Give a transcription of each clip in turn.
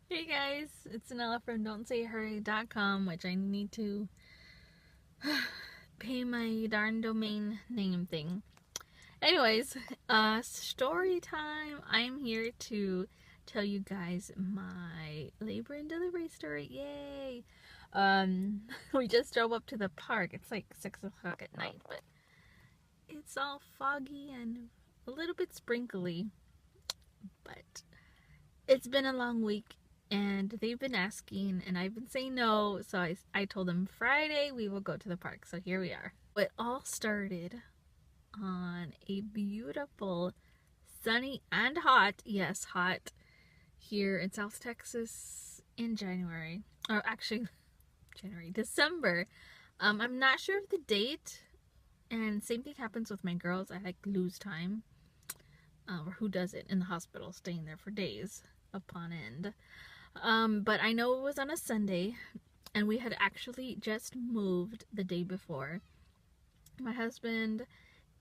Hey guys, it's Nella from don'tsayhurry.com, which I need to pay my darn domain name thing. Anyways, story time. I'm here to tell you guys my labor and delivery story. Yay! We just drove up to the park. It's like 6 o'clock at night, but it's all foggy and a little bit sprinkly. But it's been a long week and they've been asking and I've been saying no, so I told them Friday we will go to the park. So here we are. It all started on a beautiful sunny and hot, yes, hot, here in South Texas in January, or actually December. I'm not sure of the date, and same thing happens with my girls. I like lose time, or who does it in the hospital, staying there for days upon end. But I know it was on a Sunday, and we had actually just moved the day before. My husband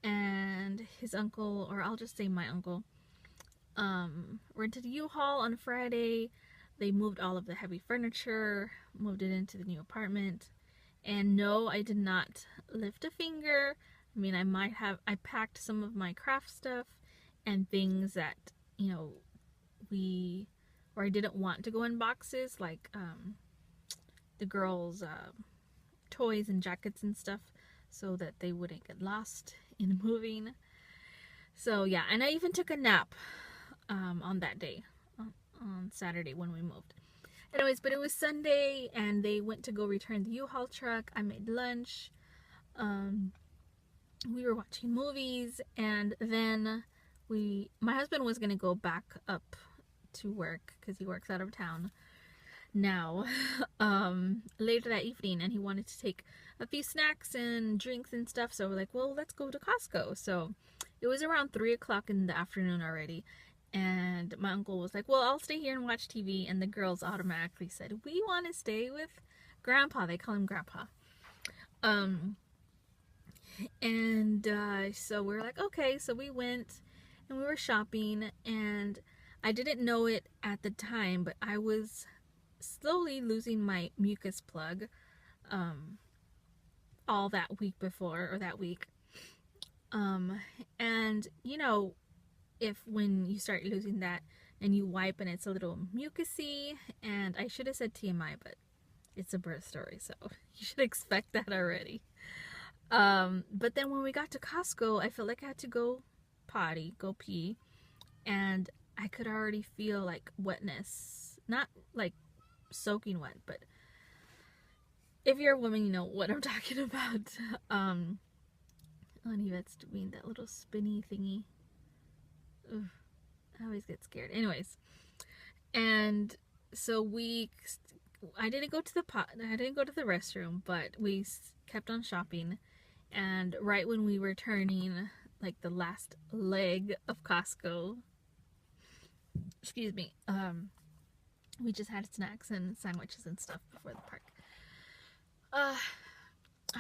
and his uncle, or I'll just say my uncle, rented a U-Haul on Friday. They moved all of the heavy furniture, moved it into the new apartment. And no, I did not lift a finger. I mean, I packed some of my craft stuff and things that, or I didn't want to go in boxes, like the girls' toys and jackets and stuff, so that they wouldn't get lost in moving. So yeah, and I even took a nap on that day, on Saturday when we moved. Anyways, but it was Sunday and they went to go return the U-Haul truck. I made lunch. We were watching movies, and then my husband was gonna go back up to work because he works out of town now later that evening, and he wanted to take a few snacks and drinks and stuff. So we're like, well, let's go to Costco. So it was around 3 o'clock in the afternoon already, and my uncle was like, well, I'll stay here and watch TV. And the girls automatically said, we want to stay with Grandpa. They call him Grandpa. So we're like, okay. So we went and we were shopping, and I didn't know it at the time, but I was slowly losing my mucus plug all that week before, or that week. And if when you start losing that and you wipe and it's a little mucusy, and I should have said TMI, but it's a birth story, so you should expect that already. But then when we got to Costco, I felt like I had to go pee, and I could already feel like wetness, not like soaking wet, but if you're a woman, you know what I'm talking about. Yvette's doing that little spinny thingy. Ugh, I always get scared. Anyways, and so I didn't go to the restroom, but we kept on shopping. And right when we were turning like the last leg of Costco, excuse me, we just had snacks and sandwiches and stuff before the park. I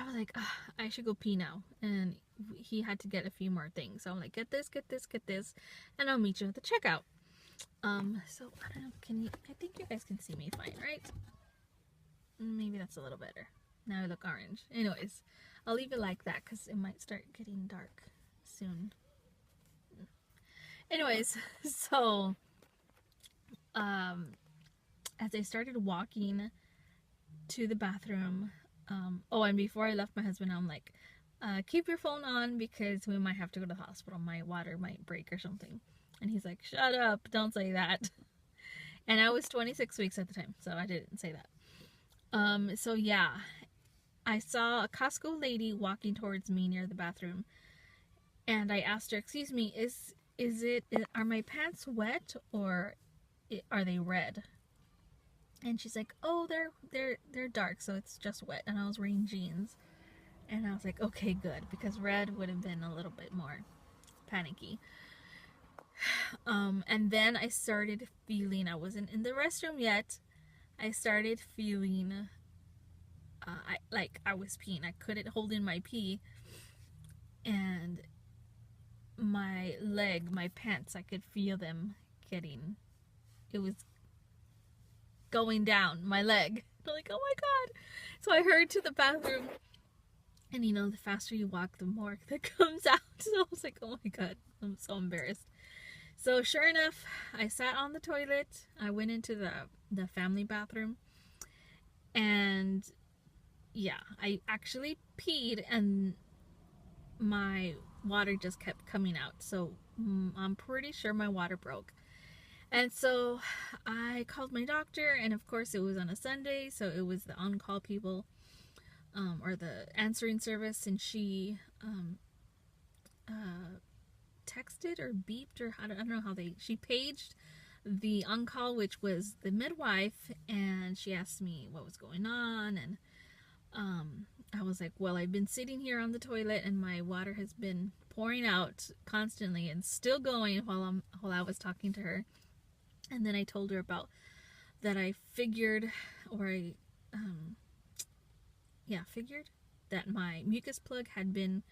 was like, I should go pee now, and he had to get a few more things. So I'm like, get this, and I'll meet you at the checkout. So I don't know, I think you guys can see me fine, right? Maybe that's a little better. Now I look orange. Anyways, I'll leave it like that because it might start getting dark soon. Anyways, so as I started walking to the bathroom, and before I left my husband, I'm like, keep your phone on because we might have to go to the hospital. My water might break or something. And he's like, shut up, don't say that. And I was 26 weeks at the time, so I didn't say that. So yeah, I saw a Costco lady walking towards me near the bathroom, and I asked her, excuse me, are my pants wet or are they red? And she's like, oh, they're dark, so it's just wet. And I was wearing jeans, and I was like, okay, good, because red would have been a little bit more panicky. And then I started feeling, I wasn't in the restroom yet, I started feeling I was peeing. I couldn't hold in my pee, and my leg, my pants, I could feel them getting, it was going down my leg. I'm like, oh my god. So I hurried to the bathroom, and you know, the faster you walk, the more that comes out. So I was like, oh my god, I'm so embarrassed. So sure enough, I sat on the toilet. I went into the family bathroom, and yeah, I actually peed, and my water just kept coming out. So I'm pretty sure my water broke. And so I called my doctor, and of course it was on a Sunday, so it was the on-call people, or the answering service, and she texted or beeped, or I don't know how she paged the on-call, which was the midwife, and she asked me what was going on, and I was like, well, I've been sitting here on the toilet, and my water has been pouring out constantly and still going while I was talking to her. And then I told her about that I figured, or I figured that my mucus plug had been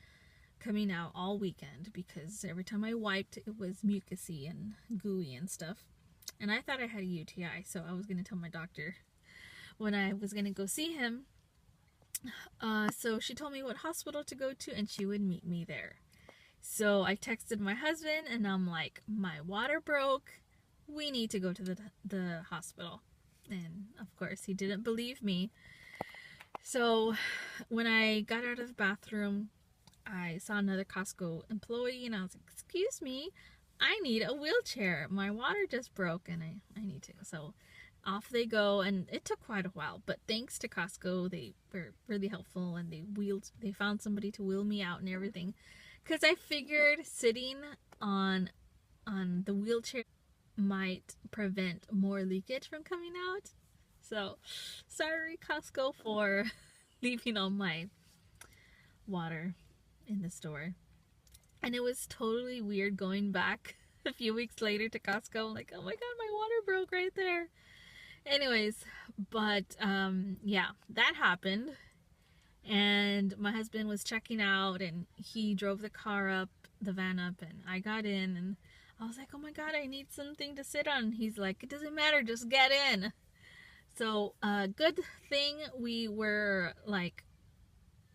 coming out all weekend, because every time I wiped, it was mucusy and gooey and stuff. And I thought I had a UTI, so I was going to tell my doctor when I was going to go see him. So she told me what hospital to go to, and she would meet me there. So I texted my husband, and I'm like, my water broke. We need to go to the hospital. And of course, he didn't believe me. So when I got out of the bathroom, I saw another Costco employee, and I was like, excuse me, I need a wheelchair. My water just broke, and I need to. So off they go, and it took quite a while, but thanks to Costco, they were really helpful, and they found somebody to wheel me out and everything, because I figured sitting on the wheelchair might prevent more leakage from coming out. So sorry, Costco, for leaving all my water in the store. And it was totally weird going back a few weeks later to Costco. I'm like, oh my god, my water broke right there. Anyways, but yeah, that happened, and my husband was checking out, and he drove the van up, and I got in, and I was like, oh my god, I need something to sit on. He's like, it doesn't matter, just get in. So good thing we were like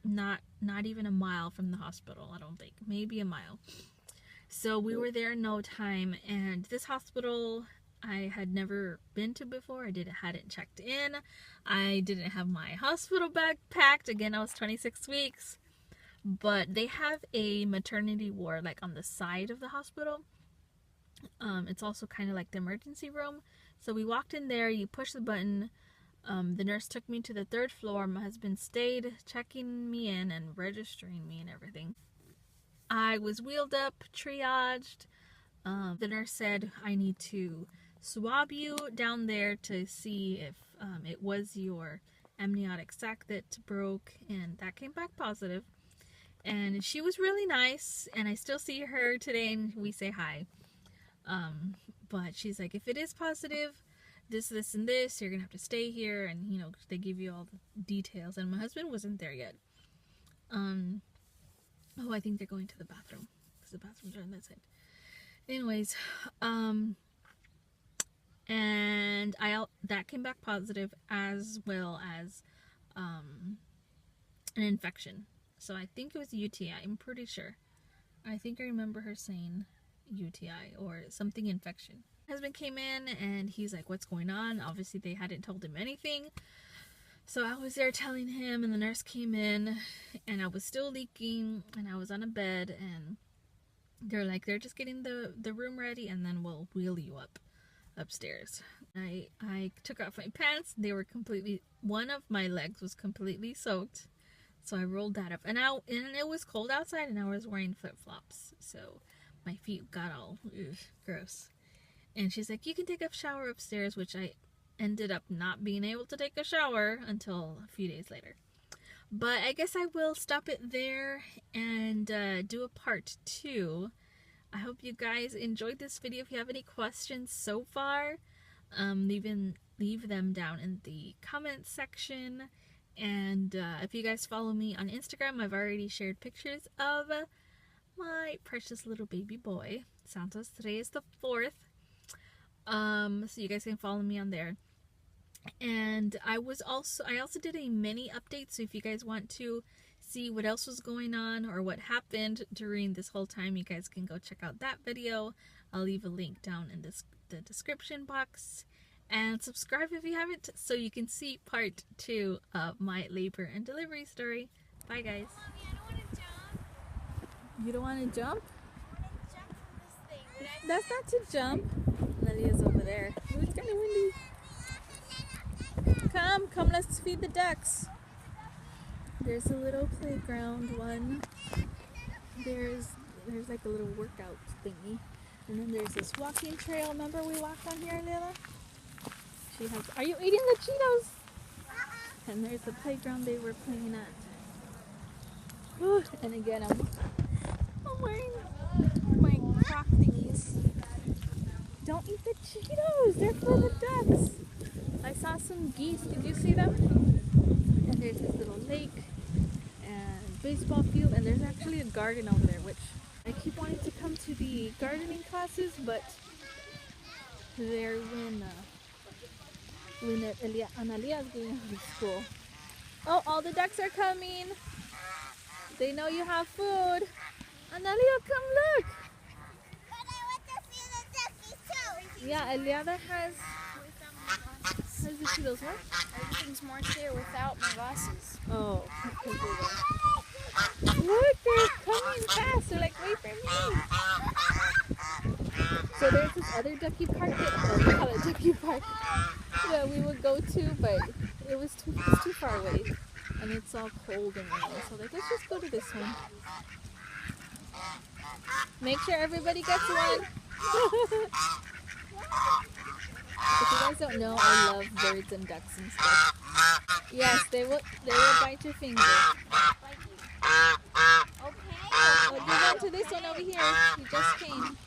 not even a mile from the hospital, I don't think, maybe a mile. So we were there in no time, and this hospital I had never been to before. I hadn't checked in. I didn't have my hospital bag packed. Again, I was 26 weeks. But they have a maternity ward like on the side of the hospital. It's also kind of like the emergency room. So we walked in there, you push the button. The nurse took me to the 3rd floor. My husband stayed checking me in and registering me and everything. I was wheeled up, triaged. The nurse said, I need to swab you down there to see if it was your amniotic sac that broke, and that came back positive. And she was really nice, and I still see her today, and we say hi. But she's like, if it is positive, this, and this, you're gonna have to stay here, and you know, they give you all the details. And my husband wasn't there yet. Oh, I think they're going to the bathroom, because the bathrooms are on that side. Anyways, and that came back positive, as well as an infection. So I think it was UTI. I'm pretty sure. I think I remember her saying UTI or something infection. My husband came in, and he's like, what's going on? Obviously they hadn't told him anything. So I was there telling him, and the nurse came in, and I was still leaking, and I was on a bed, and they're like, they're just getting the room ready, and then we'll wheel you up upstairs. I took off my pants. They were one of my legs was completely soaked. So I rolled that up, and it was cold outside, and I was wearing flip-flops. So my feet got all gross. And she's like, you can take a shower upstairs, which I ended up not being able to take a shower until a few days later. But I guess I will stop it there and do a part 2. I hope you guys enjoyed this video. If you have any questions so far, leave them down in the comments section. And if you guys follow me on Instagram, I've already shared pictures of my precious little baby boy, Santos. Today is the 4th. So you guys can follow me on there. And I also did a mini update, so if you guys want to see what else was going on or what happened during this whole time, you guys can go check out that video. I'll leave a link down in the description box. And subscribe if you haven't, so you can see part 2 of my labor and delivery story. Bye, guys. Mommy, I don't want to jump. You don't want to jump? I want to jump from this thing. That's not to jump. Lilia's over there. Ooh, it's kind of windy. Come, let's feed the ducks. There's a little playground one. There's like a little workout thingy. And then there's this walking trail. Remember we walked on here, Lila? Are you eating the Cheetos? And there's the playground they were playing at. Ooh, and again, I'm wearing my croc thingies. Don't eat the Cheetos. They're for the ducks. I saw some geese. Did you see them? And there's this little lake and baseball field, and there's actually a garden over there, which I keep wanting to come to the gardening classes, but they're when Analia is going to school. Oh, all the ducks are coming. They know you have food. Analia, come look. But I want to see the duckies too. Yeah, Eliada has the Cheetos. What? Everything's more clear without my glasses. Oh, look, they're coming fast. They're like, wait for me. So there's this other ducky park that we call it Ducky Park that we would go to, but it's too far away, and it's all cold and rainy. So like, let's just go to this one. Make sure everybody gets one. If you guys don't know, I love birds and ducks and stuff. Yes, they will bite your finger. Okay. Oh, you went to this one over here. You just came.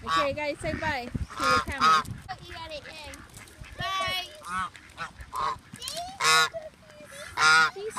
Okay, guys, say bye to your camera. You got it in. Bye. Geese.